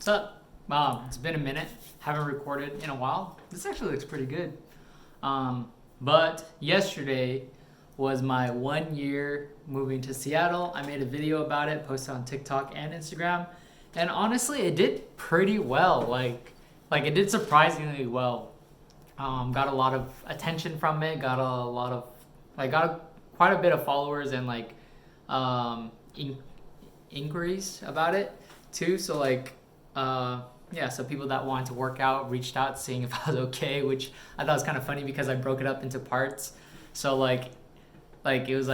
What's up? It's been a minute. Haven't recorded in a while. This actually looks pretty good. But yesterday was my 1 year moving to Seattle. I made a video about it, posted on TikTok and Instagram, and honestly, it did pretty well. Like it did surprisingly well. Got a lot of attention from it. Got quite a bit of followers and inquiries about it too. So so people that wanted to work out reached out seeing if I was okay, which I thought was kind of funny because I broke it up into parts. So it was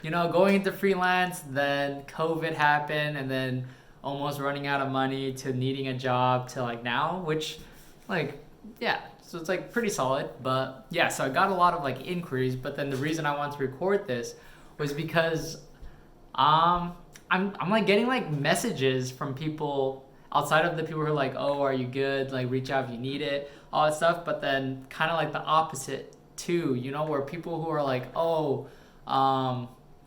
going into freelance, then COVID happened, and then almost running out of money to needing a job to now, which so it's pretty solid. But yeah, so I got a lot of inquiries, but then the reason I wanted to record this was because I'm getting messages from people outside of the people who are oh, are you good? Reach out if you need it, all that stuff. But then kind of the opposite too, where people who are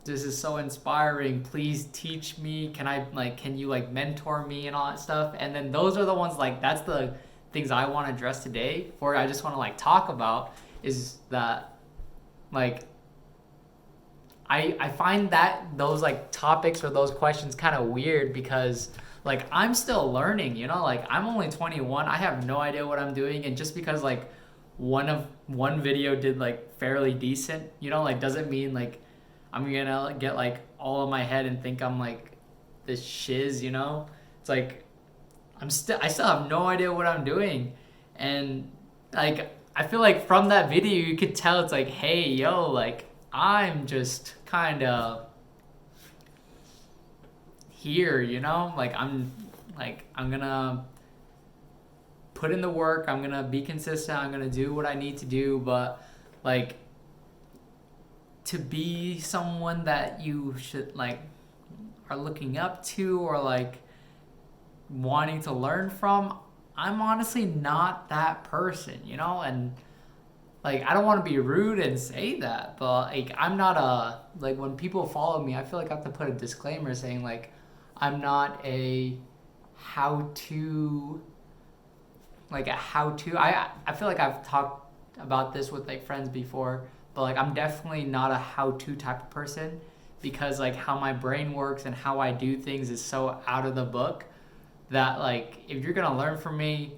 this is so inspiring. Please teach me. Can you mentor me and all that stuff? And then those are the ones that's the things I want to address today, or I just want to talk about is that I find that those topics or those questions kind of weird because I'm still learning, I'm only 21. I have no idea what I'm doing, and just because one video did fairly decent, doesn't mean I'm gonna get all in my head and think I'm this shiz, It's I still have no idea what I'm doing, and I feel from that video you could tell it's hey yo, I'm just kind of here, I'm gonna put in the work, I'm gonna be consistent, I'm gonna do what I need to do, but to be someone that you should are looking up to or wanting to learn from, I'm honestly not that person, and I don't want to be rude and say that, but I'm not when people follow me, I feel I have to put a disclaimer saying I'm not a how-to. I feel I've talked about this with friends before, but I'm definitely not a how-to type of person, because how my brain works and how I do things is so out of the book that if you're gonna learn from me,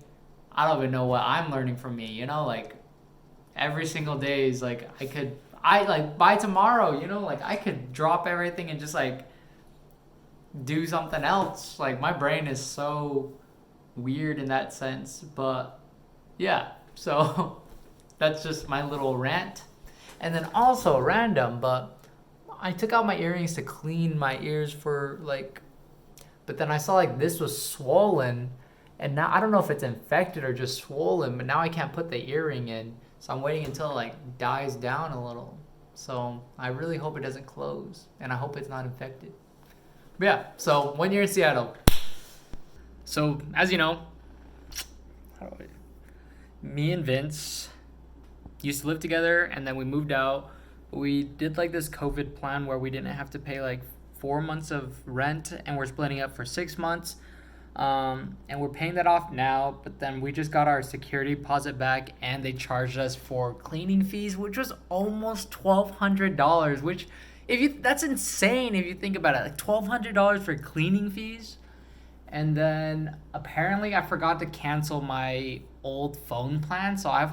I don't even know what I'm learning from me, every single day is by tomorrow, I could drop everything and just do something else. My brain is so weird in that sense. But yeah, so that's just my little rant. And then also random, but I took out my earrings to clean my ears for but then I saw this was swollen, and now I don't know if it's infected or just swollen, but now I can't put the earring in. So I'm waiting until it dies down a little. So I really hope it doesn't close, and I hope it's not infected. But yeah, so 1 year in Seattle. So as you know, me and Vince used to live together, and then we moved out. We did this COVID plan where we didn't have to pay 4 months of rent, and we're splitting up for 6 months. And we're paying that off now, but then we just got our security deposit back, and they charged us for cleaning fees, which was almost $1,200, which that's insane if you think about it. $1,200 for cleaning fees. And then apparently I forgot to cancel my old phone plan, so I have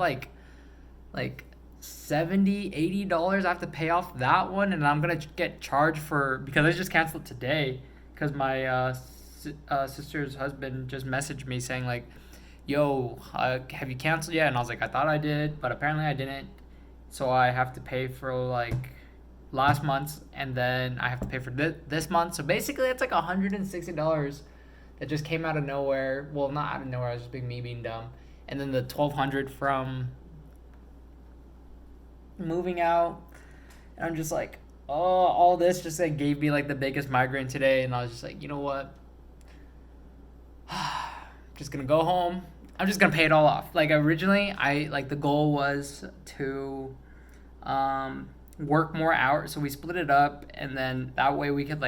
$70-$80 I have to pay off that one, and I'm gonna get charged because I just canceled today because my sister's husband just messaged me saying yo, have you canceled yet? And I was I thought I did, but apparently I didn't, so I have to pay for last month's, and then I have to pay for this month. So basically it's $160 that just came out of nowhere. Well, not out of nowhere, I was just me being dumb. And then the $1,200 from moving out, and I'm just all this just gave me the biggest migraine today, and I was just you know what, I'm just gonna go home, I'm just gonna pay it all off. Originally I the goal was to work more hours, so we split it up, and then that way we could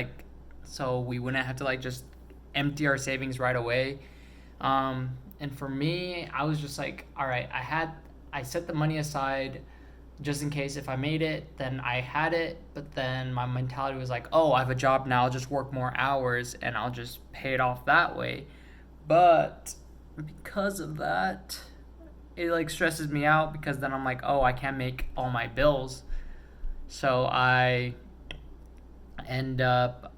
so we wouldn't have to just empty our savings right away. And for me, I was just like, all right, I set the money aside just in case if I made it, then I had it. But then my mentality was like, oh, I have a job now, I'll just work more hours and I'll just pay it off that way. But because of that, it like stresses me out, because then I'm like, oh, I can't make all my bills. So I end up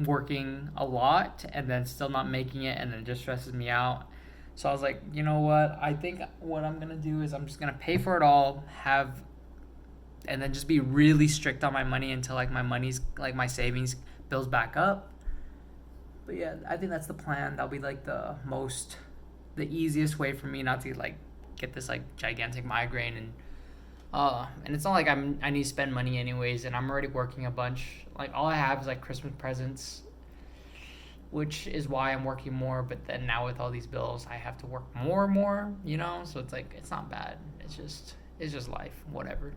working a lot and then still not making it, and it just stresses me out. So I was like, you know what? I think what I'm going to do is I'm just going to pay for it all, and then just be really strict on my money until like my savings builds back up. But yeah, I think that's the plan. That'll be like the easiest way for me not to like get this like gigantic migraine. And it's not like I need to spend money anyways, and I'm already working a bunch. Like all I have is like Christmas presents, which is why I'm working more. But then now with all these bills, I have to work more and more, So it's like, it's not bad. It's just life, whatever.